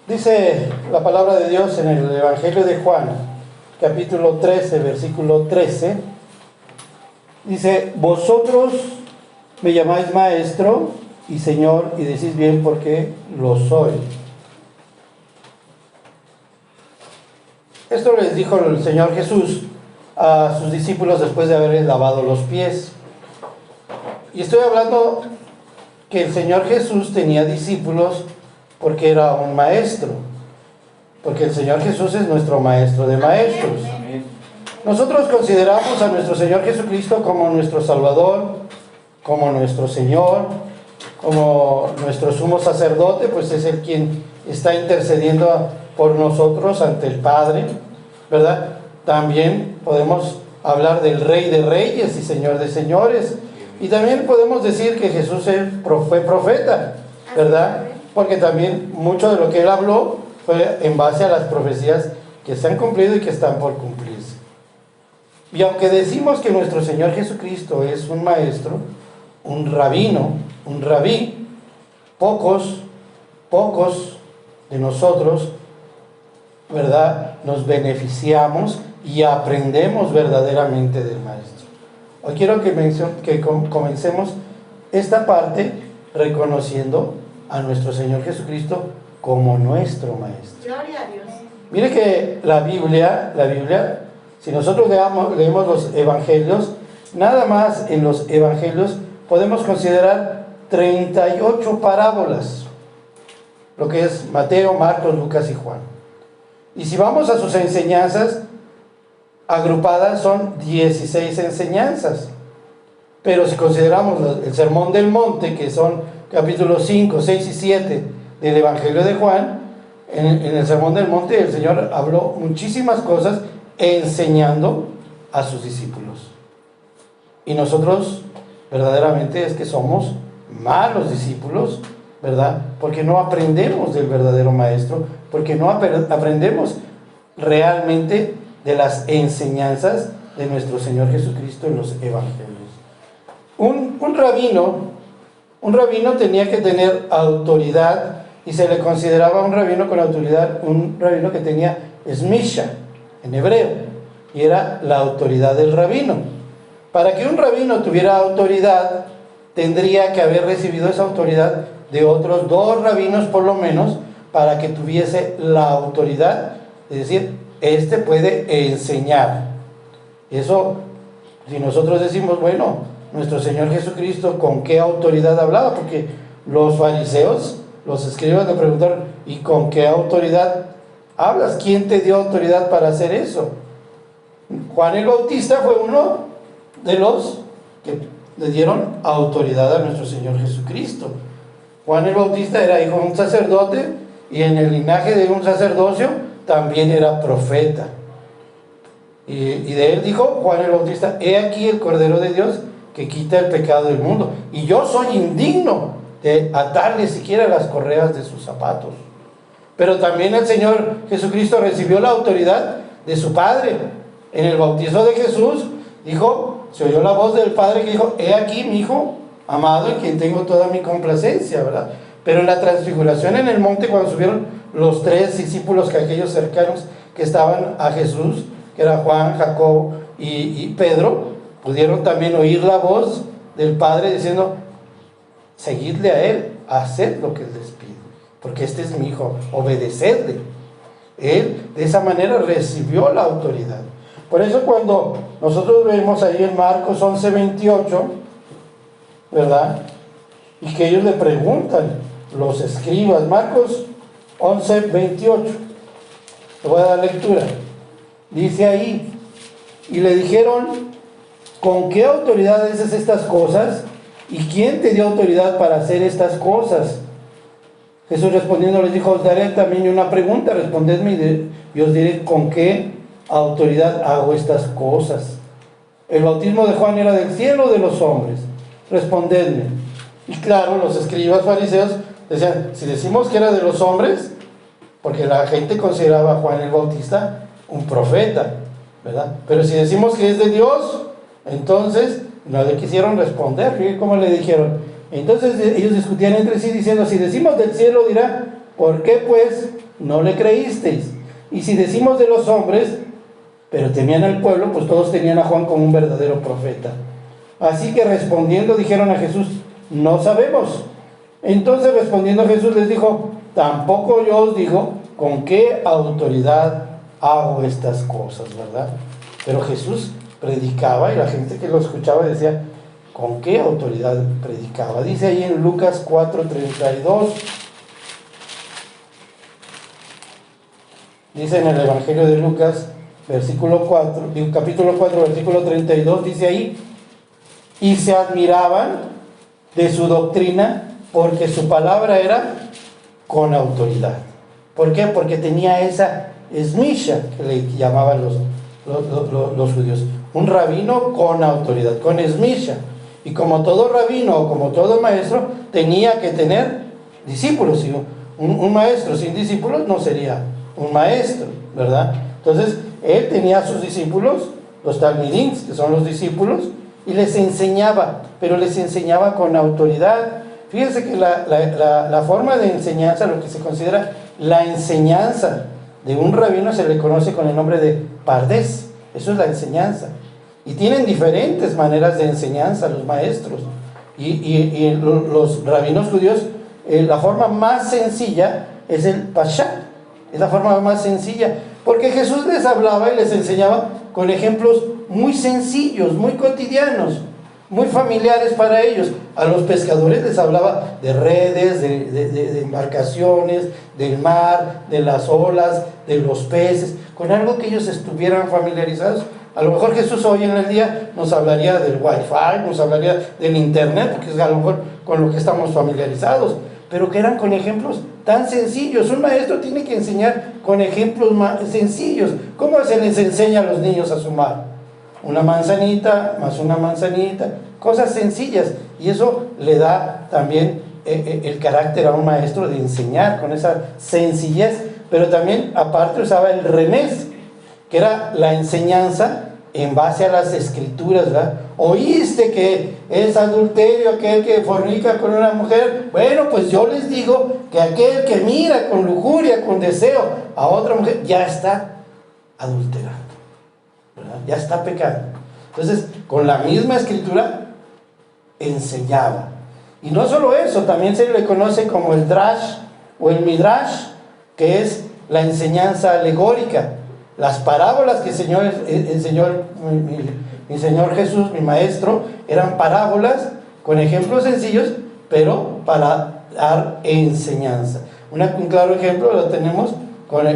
Dice la palabra de Dios en el Evangelio de Juan, capítulo 13, versículo 13. Dice: vosotros me llamáis maestro y señor, y decís bien porque lo soy. Esto les dijo el Señor Jesús a sus discípulos después de haberles lavado los pies. Y estoy hablando que el Señor Jesús tenía discípulos porque era un maestro, porque el Señor Jesús es nuestro maestro de maestros. Nosotros consideramos a nuestro Señor Jesucristo como nuestro Salvador, como nuestro Señor, como nuestro sumo sacerdote, pues es el quien está intercediendo por nosotros ante el Padre, ¿verdad? También podemos hablar del Rey de Reyes y Señor de Señores, y también podemos decir que Jesús fue profeta, ¿verdad? Porque también mucho de lo que él habló fue en base a las profecías que se han cumplido y que están por cumplirse. Y aunque decimos que nuestro Señor Jesucristo es un maestro, un rabino, un rabí, pocos de nosotros, ¿verdad?, nos beneficiamos y aprendemos verdaderamente del maestro. Hoy quiero que comencemos esta parte reconociendo a nuestro Señor Jesucristo como nuestro maestro. Gloria a Dios. Mire que la Biblia, si nosotros leemos los evangelios, nada más en los evangelios podemos considerar 38 parábolas, lo que es Mateo, Marcos, Lucas y Juan. Y si vamos a sus enseñanzas agrupadas, son 16 enseñanzas. Pero si consideramos el Sermón del Monte, que son capítulos 5, 6 y 7 del Evangelio de Juan, en el Sermón del Monte el Señor habló muchísimas cosas enseñando a sus discípulos. Y nosotros verdaderamente es que somos malos discípulos, ¿verdad? Porque no aprendemos del verdadero maestro, porque no aprendemos realmente de las enseñanzas de nuestro Señor Jesucristo en los evangelios. Un rabino tenía que tener autoridad, y se le consideraba un rabino con autoridad, un rabino que tenía esmisha en hebreo, y era la autoridad del rabino. Para que un rabino tuviera autoridad, tendría que haber recibido esa autoridad de otros 2 rabinos por lo menos, para que tuviese la autoridad, es decir, este puede enseñar. Eso, si nosotros decimos, bueno, nuestro Señor Jesucristo, ¿con qué autoridad hablaba? Porque los fariseos, los escribas le preguntaron, ¿y con qué autoridad hablas? ¿Quién te dio autoridad para hacer eso? Juan el Bautista fue uno de los que le dieron autoridad a nuestro Señor Jesucristo. Juan el Bautista era hijo de un sacerdote, y en el linaje de un sacerdocio también era profeta. Y de él dijo Juan el Bautista: he aquí el Cordero de Dios que quita el pecado del mundo, y yo soy indigno de atarle siquiera las correas de sus zapatos. Pero también el Señor Jesucristo recibió la autoridad de su Padre. En el bautizo de Jesús se oyó la voz del Padre que dijo: he aquí mi Hijo amado, en quien tengo toda mi complacencia, ¿verdad? Pero en la transfiguración en el monte, cuando subieron los 3 discípulos, que aquellos cercanos que estaban a Jesús, que era Juan, Jacob y Pedro, pudieron también oír la voz del Padre diciendo: seguidle a Él, haced lo que Él les pide, porque este es mi Hijo, obedecedle. Él de esa manera recibió la autoridad. Por eso cuando nosotros vemos ahí en Marcos 11:28, ¿verdad?, y que ellos le preguntan, los escribas, Marcos 11:28, le voy a dar lectura. Dice ahí: y le dijeron: ¿con qué autoridad haces estas cosas? ¿Y quién te dio autoridad para hacer estas cosas? Jesús respondiendo les dijo: os daré también una pregunta, respondedme y os diré con qué autoridad hago estas cosas. ¿El bautismo de Juan era del cielo o de los hombres? Respondedme. Y claro, los escribas fariseos decían: si decimos que era de los hombres, porque la gente consideraba a Juan el Bautista un profeta, ¿verdad? Pero si decimos que es de Dios, entonces no le quisieron responder. Fíjense cómo le dijeron. Entonces ellos discutían entre sí diciendo: si decimos del cielo, dirá: ¿por qué pues no le creísteis. Y si decimos de los hombres, pero temían al pueblo, pues todos tenían a Juan como un verdadero profeta. Así que respondiendo dijeron a Jesús, no sabemos. Entonces respondiendo Jesús les dijo, tampoco yo os digo con qué autoridad hago estas cosas, ¿verdad? Pero Jesús predicaba y la gente que lo escuchaba decía, ¿con qué autoridad predicaba? Dice ahí en Lucas 4:32, dice en el Evangelio de Lucas, capítulo 4, versículo 32, dice ahí, y se admiraban de su doctrina porque su palabra era con autoridad. ¿Por qué? Porque tenía esa esmisha que le llamaban los judíos, un rabino con autoridad, con esmisha. Y como todo rabino o como todo maestro, tenía que tener discípulos. Y un maestro sin discípulos no sería un maestro, ¿verdad? Entonces, él tenía a sus discípulos, los talmidín, que son los discípulos, y les enseñaba, pero les enseñaba con autoridad. Fíjense que la forma de enseñanza, lo que se considera la enseñanza de un rabino, se le conoce con el nombre de pardés. Eso es la enseñanza. Y tienen diferentes maneras de enseñanza los maestros. Y los rabinos judíos, la forma más sencilla es el pashá. Es la forma más sencilla. Porque Jesús les hablaba y les enseñaba con ejemplos muy sencillos, muy cotidianos, muy familiares para ellos. A los pescadores les hablaba de redes, de embarcaciones, del mar, de las olas, de los peces, con algo que ellos estuvieran familiarizados. A lo mejor Jesús hoy en el día nos hablaría del wifi, nos hablaría del internet, porque es a lo mejor con lo que estamos familiarizados, pero que eran con ejemplos tan sencillos. Un maestro tiene que enseñar con ejemplos sencillos. ¿Cómo se les enseña a los niños a sumar? Una manzanita más una manzanita, cosas sencillas, y eso le da también el carácter a un maestro de enseñar con esa sencillez. Pero también aparte usaba el remés, que era la enseñanza en base a las escrituras, ¿verdad? Oíste que es adulterio aquel que fornica con una mujer. Bueno, pues yo les digo que aquel que mira con lujuria, con deseo a otra mujer, ya está adulterando, ¿verdad? Ya está pecando. Entonces, con la misma escritura enseñaba. Y no solo eso, también se le conoce como el drash o el midrash, que es la enseñanza alegórica. Las parábolas que enseñó mi Señor Jesús, mi Maestro, eran parábolas con ejemplos sencillos, pero para dar enseñanza. Un claro ejemplo lo tenemos con la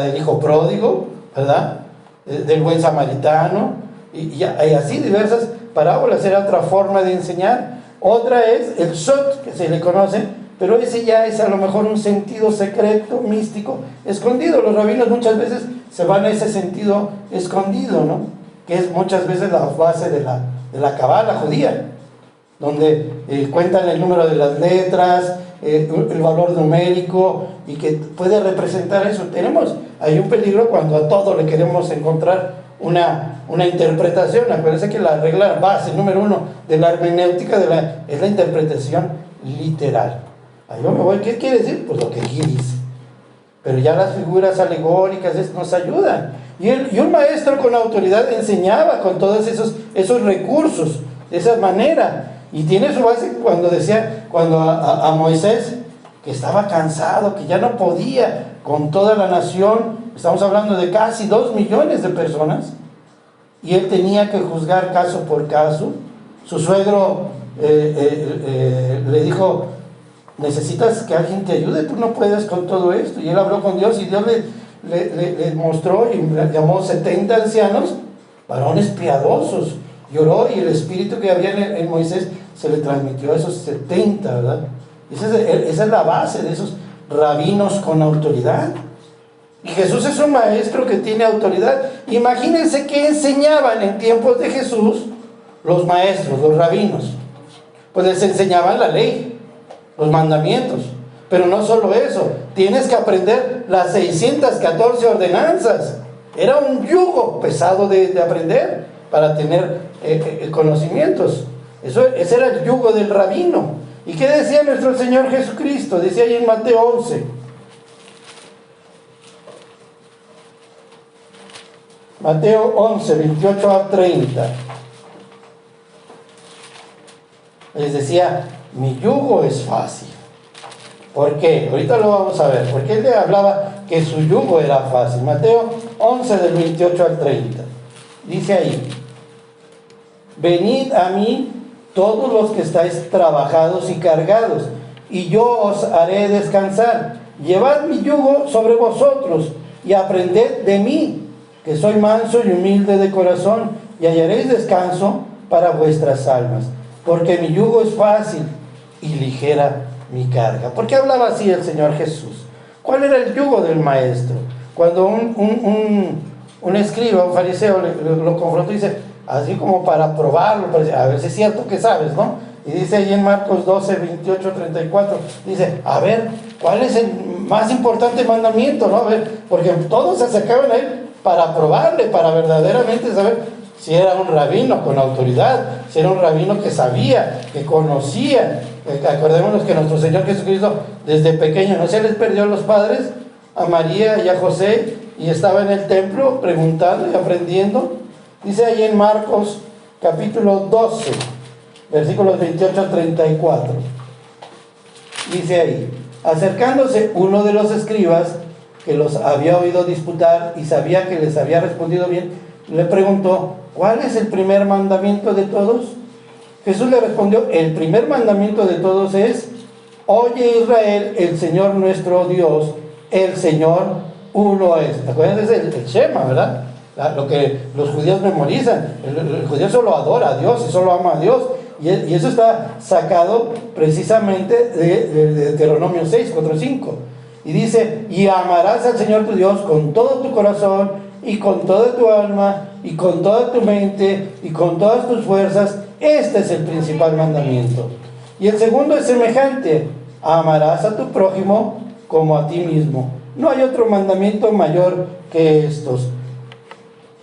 del hijo pródigo, ¿verdad? Del buen samaritano, y así diversas parábolas. Era otra forma de enseñar. Otra es el sot, que se le conoce, pero ese ya es a lo mejor un sentido secreto, místico, escondido. Los rabinos muchas veces se van a ese sentido escondido, ¿no? Que es muchas veces la base de la cabala judía, donde cuentan el número de las letras, el valor numérico, y que puede representar eso. Hay un peligro cuando a todo le queremos encontrar una interpretación. Acuérdense que la regla base número 1 de la hermenéutica es la interpretación literal. Ahí yo me voy, ¿qué quiere decir? Pues lo que aquí dice. Pero ya las figuras alegóricas nos ayudan. Y un maestro con autoridad enseñaba con todos esos recursos, de esa manera. Y tiene su base cuando decía, a Moisés, que estaba cansado, que ya no podía con toda la nación. Estamos hablando de casi 2 millones de personas. Y él tenía que juzgar caso por caso. Su suegro le dijo, necesitas que alguien te ayude, tú no puedes con todo esto. Y él habló con Dios, y Dios le mostró y le llamó 70 ancianos, varones piadosos. Lloró, y el espíritu que había en Moisés se le transmitió a esos 70, ¿verdad? Esa es la base de esos rabinos con autoridad. Y Jesús es un maestro que tiene autoridad. Imagínense que enseñaban en tiempos de Jesús los maestros, los rabinos. Pues les enseñaban la ley, los mandamientos. Pero no solo eso, tienes que aprender las 614 ordenanzas. Era un yugo pesado de aprender para tener conocimientos. Ese era el yugo del rabino. ¿Y qué decía nuestro Señor Jesucristo? Decía ahí en Mateo 11, Mateo 11, 28 a 30. Les decía, mi yugo es fácil. ¿Por qué? Ahorita lo vamos a ver. Porque él le hablaba que su yugo era fácil. Mateo 11 del 28 al 30. Dice ahí, venid a mí todos los que estáis trabajados y cargados, y yo os haré descansar. Llevad mi yugo sobre vosotros y aprended de mí, que soy manso y humilde de corazón, y hallaréis descanso para vuestras almas, porque mi yugo es fácil y ligera mi carga. ¿Por qué hablaba así el Señor Jesús? ¿Cuál era el yugo del maestro? Cuando un escriba, un fariseo lo confrontó y dice, así como para probarlo, a ver si es cierto que sabes, ¿no? Y dice ahí en Marcos 12, 28, 34, dice, a ver, ¿cuál es el más importante mandamiento, no? A ver, porque todos se acercaban a él para probarle, para verdaderamente saber si era un rabino con autoridad, si era un rabino que sabía, que conocía. Acordémonos que nuestro Señor Jesucristo desde pequeño no se les perdió a los padres, a María y a José, y estaba en el templo preguntando y aprendiendo. Dice ahí en Marcos capítulo 12, versículos 28 al 34. Dice ahí, acercándose uno de los escribas que los había oído disputar y sabía que les había respondido bien, le preguntó, ¿cuál es el primer mandamiento de todos? Jesús le respondió, el primer mandamiento de todos es, oye Israel, el Señor nuestro Dios, el Señor uno es. Acuérdense, el Shema, ¿verdad? Lo que los judíos memorizan. El judío solo adora a Dios y solo ama a Dios. Y eso está sacado precisamente de Deuteronomio 6, 4, 5. Y dice, y amarás al Señor tu Dios con todo tu corazón y con toda tu alma y con toda tu mente y con todas tus fuerzas. Este es el principal mandamiento. Y el segundo es semejante, amarás a tu prójimo como a ti mismo. No hay otro mandamiento mayor que estos.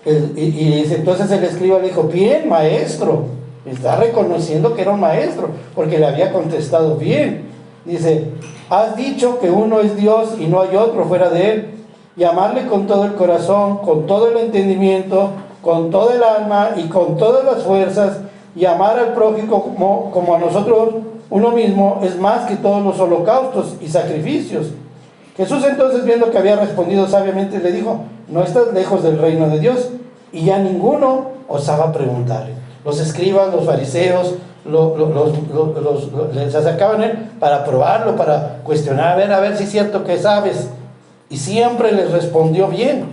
Y entonces el escriba le dijo, bien, maestro. Está reconociendo que era un maestro, porque le había contestado bien. Dice, has dicho que uno es Dios y no hay otro fuera de él, y amarle con todo el corazón, con todo el entendimiento, con toda el alma y con todas las fuerzas, y amar al prójimo como a nosotros uno mismo, es más que todos los holocaustos y sacrificios. Jesús entonces, viendo que había respondido sabiamente, le dijo, no estás lejos del reino de Dios. Y ya ninguno osaba preguntarle. Los escribas, los fariseos, les acercaban a él para probarlo, para cuestionar, a ver si es cierto que sabes. Y siempre les respondió bien.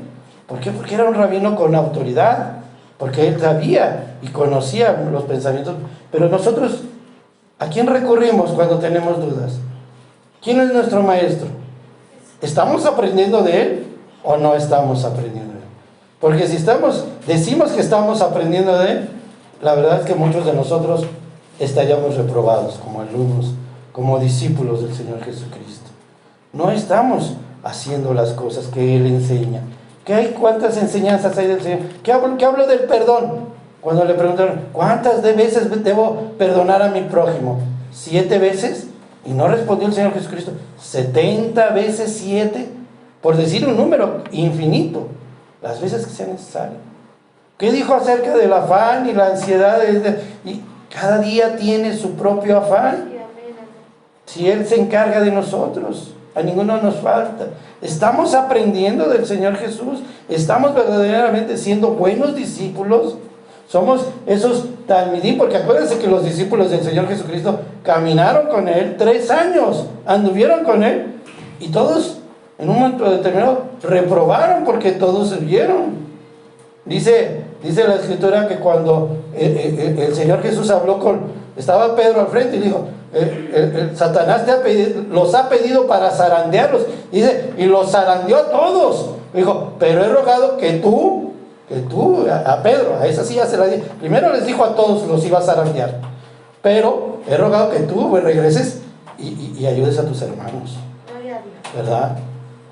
¿Por qué? Porque era un rabino con autoridad, porque él sabía y conocía los pensamientos. Pero nosotros, ¿a quién recurrimos cuando tenemos dudas? ¿Quién es nuestro maestro? ¿Estamos aprendiendo de él o no estamos aprendiendo de él? Porque si decimos que estamos aprendiendo de él, la verdad es que muchos de nosotros estaríamos reprobados como alumnos, como discípulos del Señor Jesucristo. No estamos haciendo las cosas que Él enseña. ¿Cuántas enseñanzas hay del Señor? ¿Qué hablo del perdón? Cuando le preguntaron, ¿cuántas veces debo perdonar a mi prójimo? 7 veces. Y no respondió el Señor Jesucristo, 70 veces 7, por decir un número infinito, las veces que sea necesario. ¿Qué dijo acerca del afán y la ansiedad? Y cada día tiene su propio afán. Si Él se encarga de nosotros, a ninguno nos falta. ¿Estamos aprendiendo del Señor Jesús? ¿Estamos verdaderamente siendo buenos discípulos? Somos esos talmidim, porque acuérdense que los discípulos del Señor Jesucristo caminaron con Él 3 años, anduvieron con Él, y todos en un momento determinado reprobaron porque todos se vieron. Dice la Escritura que cuando el Señor Jesús estaba Pedro al frente y dijo, Satanás los ha pedido para zarandearlos. Dice, y los zarandeó a todos. Dijo, pero he rogado que tú, a Pedro, a esa sí ya se la di. Primero les dijo a todos, los iba a zarandear. Pero he rogado que tú regreses y ayudes a tus hermanos. ¿Verdad?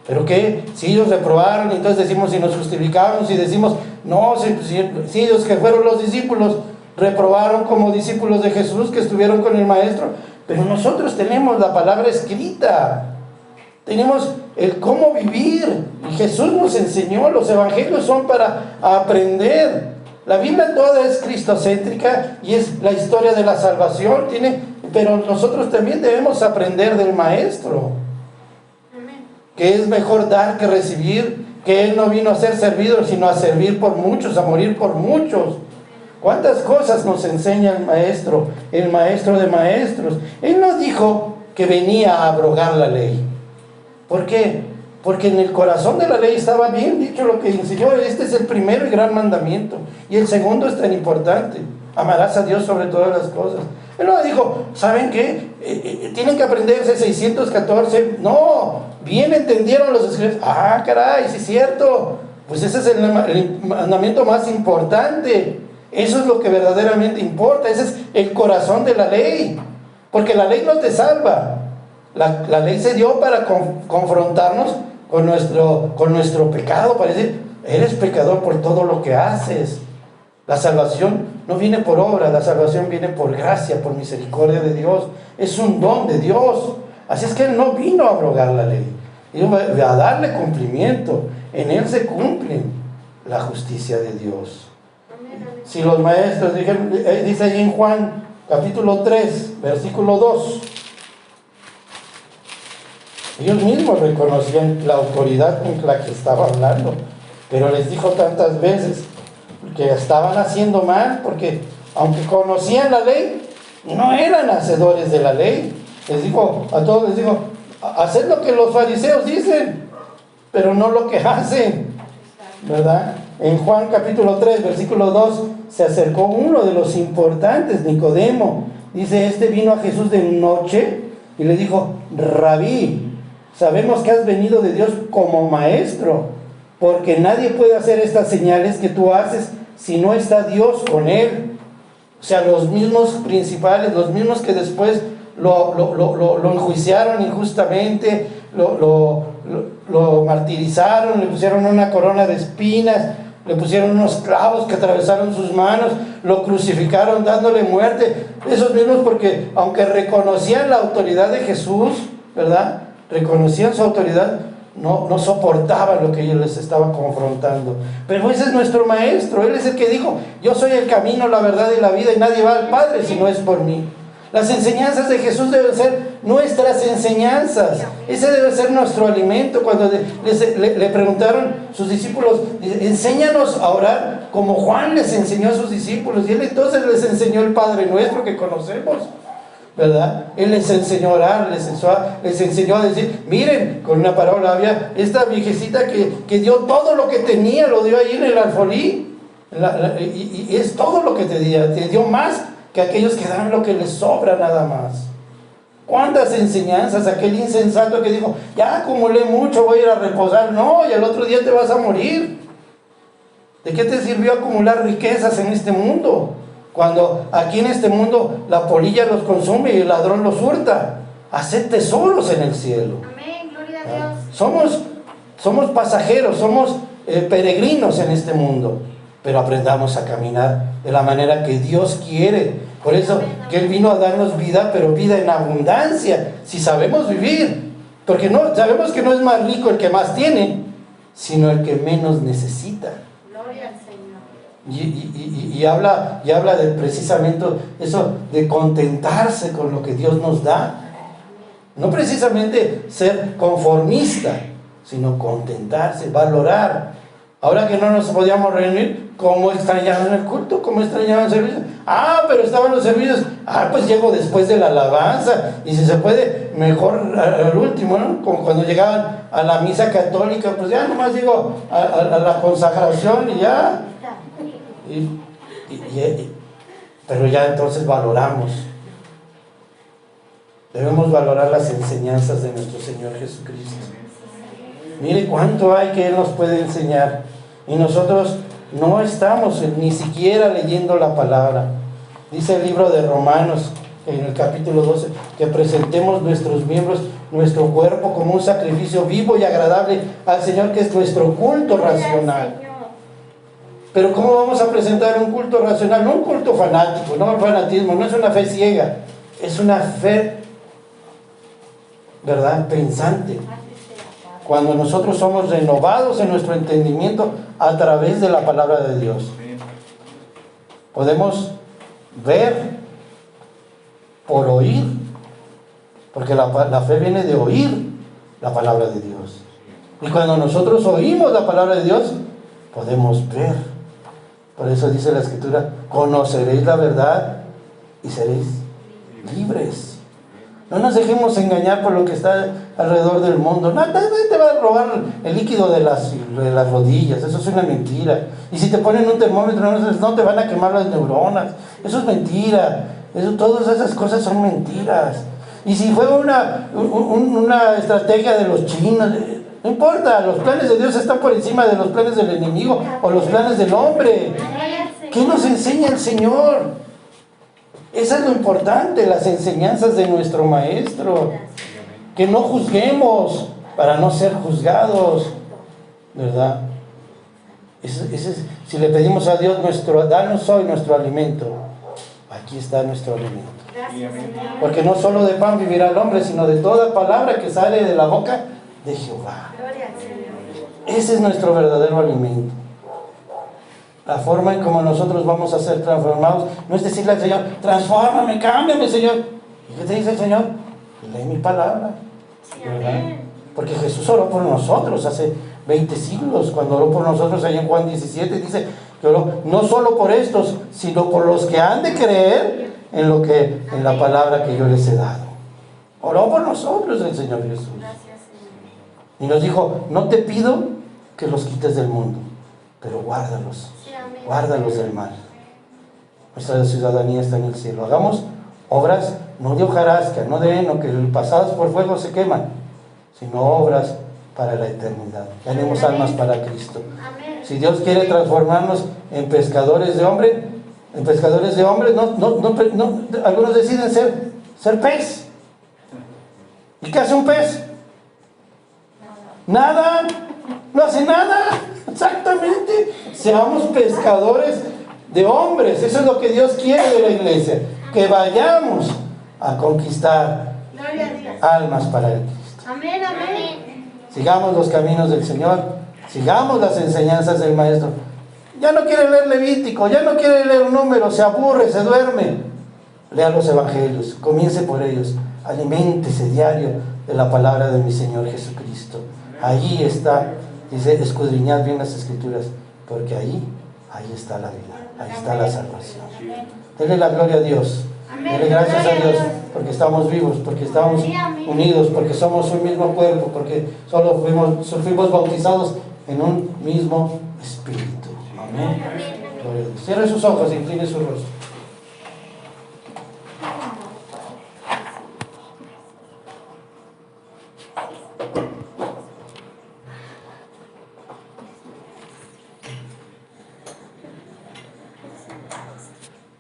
Pero que si ellos reprobaron, entonces decimos, si nos justificamos y decimos, no, si ellos que fueron los discípulos reprobaron como discípulos de Jesús que estuvieron con el Maestro, pero nosotros tenemos la palabra escrita. tenemos el cómo vivir. Y Jesús nos enseñó, los evangelios son para aprender. La Biblia toda es cristocéntrica y es la historia de la salvación, pero nosotros también debemos aprender del Maestro. Que es mejor dar que recibir, que Él no vino a ser servido, sino a servir por muchos, a morir por muchos. ¿Cuántas cosas nos enseña el Maestro de maestros? Él no dijo que venía a abrogar la ley. ¿Por qué? Porque en el corazón de la ley estaba bien dicho lo que enseñó. Este es el primero y gran mandamiento. Y el segundo es tan importante. Amarás a Dios sobre todas las cosas. Él no dijo, ¿saben qué? Tienen que aprenderse 614. No, bien entendieron los escritos. Ah, caray, sí es cierto. Pues ese es el mandamiento más importante. Eso es lo que verdaderamente importa. Ese es el corazón de la ley. Porque la ley no te salva. La ley se dio para confrontarnos con nuestro pecado, para decir, eres pecador por todo lo que haces. La salvación no viene por obra, la salvación viene por gracia, por misericordia de Dios. Es un don de Dios. Así es que Él no vino a abrogar la ley, vino a darle cumplimiento. En Él se cumple la justicia de Dios. Si los maestros dijeron, dice ahí en Juan capítulo 3, versículo 2, ellos mismos reconocían la autoridad con la que estaba hablando, pero les dijo tantas veces que estaban haciendo mal, porque aunque conocían la ley, no eran hacedores de la ley. Les dijo, a todos les dijo, haced lo que los fariseos dicen, pero no lo que hacen, ¿verdad? En Juan capítulo 3, versículo 2, se acercó uno de los importantes, Nicodemo. Dice, este vino a Jesús de noche y le dijo, Rabí, sabemos que has venido de Dios como maestro, porque nadie puede hacer estas señales que tú haces si no está Dios con él. O sea, los mismos principales, los mismos que después lo enjuiciaron injustamente, lo martirizaron, le pusieron una corona de espinas, le pusieron unos clavos que atravesaron sus manos, lo crucificaron dándole muerte. Esos mismos, porque aunque reconocían la autoridad de Jesús, ¿verdad? Reconocían su autoridad, no soportaban lo que ellos les estaban confrontando. Pero ese es nuestro maestro. Él es el que dijo, yo soy el camino, la verdad y la vida, y nadie va al Padre si no es por mí. Las enseñanzas de Jesús deben ser nuestras enseñanzas. Ese debe ser nuestro alimento. Cuando le preguntaron sus discípulos, enséñanos a orar como Juan les enseñó a sus discípulos, y él entonces les enseñó el Padre Nuestro que conocemos, ¿verdad? Él les enseñó a orar, les enseñó a decir, miren, con una parábola había esta viejecita que dio todo lo que tenía, lo dio ahí en el alfolí, y es todo lo que te dio más que aquellos que dan lo que les sobra nada más. ¿Cuántas enseñanzas? Aquel insensato que dijo, ya acumulé mucho, voy a ir a reposar. No, y al otro día te vas a morir. ¿De qué te sirvió acumular riquezas en este mundo? Cuando aquí en este mundo la polilla los consume y el ladrón los hurta. Haced tesoros en el cielo. Amén, gloria a Dios. Somos pasajeros, somos peregrinos en este mundo, pero aprendamos a caminar de la manera que Dios quiere. Por eso que Él vino a darnos vida, pero vida en abundancia, si sabemos vivir. Porque no, sabemos que no es más rico el que más tiene, sino el que menos necesita. Gloria al Señor. Y habla de precisamente eso, de contentarse con lo que Dios nos da. No precisamente ser conformista, sino contentarse, valorar. Ahora que no nos podíamos reunir, ¿cómo extrañaban el culto? ¿Cómo extrañaban el servicio? Ah, pero estaban los servicios. Ah, pues llego después de la alabanza. Y si se puede, mejor al último, ¿no? Como cuando llegaban a la misa católica, pues ya nomás llego a la consagración y ya. Pero ya entonces valoramos. Debemos valorar las enseñanzas de nuestro Señor Jesucristo. Mire cuánto hay que Él nos puede enseñar. Y nosotros no estamos ni siquiera leyendo la palabra. Dice el libro de Romanos, en el capítulo 12, que presentemos nuestros miembros, nuestro cuerpo, como un sacrificio vivo y agradable al Señor, que es nuestro culto racional. Pero ¿cómo vamos a presentar un culto racional? No un culto fanático, no un fanatismo, no es una fe ciega, es una fe, ¿verdad?, pensante. cuando nosotros somos renovados en nuestro entendimiento a través de la palabra de Dios. Podemos ver por oír, porque la fe viene de oír la palabra de Dios. Y cuando nosotros oímos la palabra de Dios, podemos ver. Por eso dice la Escritura, conoceréis la verdad y seréis libres. No nos dejemos engañar por lo que está alrededor del mundo. Nadie te va a robar el líquido de las rodillas. Eso es una mentira. Y si te ponen un termómetro, no te van a quemar las neuronas. Eso es mentira. Todas esas cosas son mentiras. Y si fue una estrategia de los chinos, no importa. Los planes de Dios están por encima de los planes del enemigo o los planes del hombre. ¿Qué nos enseña el Señor? Eso es lo importante, las enseñanzas de nuestro Maestro. Que no juzguemos para no ser juzgados, ¿verdad? Si le pedimos a Dios, danos hoy nuestro alimento, aquí está nuestro alimento. Porque no solo de pan vivirá el hombre, sino de toda palabra que sale de la boca de Jehová. Ese es nuestro verdadero alimento. La forma en como nosotros vamos a ser transformados no es decirle al Señor, transfórmame, cámbiame, Señor. ¿Y qué te dice el Señor? Lee mi palabra, ¿verdad? Porque Jesús oró por nosotros hace 20 siglos. Cuando oró por nosotros allá en Juan 17 dice que oró no solo por estos, sino por los que han de creer en la palabra que yo les he dado. Oró por nosotros el Señor Jesús. Y nos dijo, no te pido que los quites del mundo, pero guárdalos del mal. Nuestra ciudadanía está en el cielo. Hagamos obras no de hojarasca, no de heno, que pasadas por fuego se queman, sino obras para la eternidad. Tenemos almas para Cristo. Si Dios quiere transformarnos en pescadores de hombres, algunos deciden ser pez. ¿Y qué hace un pez? Nada, no hace nada. Exactamente. Seamos pescadores de hombres. Eso es lo que Dios quiere de la iglesia. Que vayamos a conquistar almas para el Cristo. Amén, amén. Sigamos los caminos del Señor. Sigamos las enseñanzas del Maestro. Ya no quiere leer Levítico, ya no quiere leer Números, se aburre, se duerme. Lea los evangelios, comience por ellos. Aliméntese diario de la palabra de mi Señor Jesucristo. Allí está. Dice, escudriñad bien las Escrituras, porque ahí está la vida, ahí está la salvación. Denle la gloria a Dios, denle gracias a Dios, porque estamos vivos, porque estamos unidos, porque somos un mismo cuerpo, porque solo fuimos bautizados en un mismo Espíritu. Amén. Gloria a Dios. Cierre sus ojos, incline su rostro.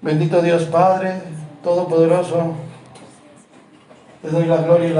Bendito Dios Padre Todopoderoso, te doy la gloria y la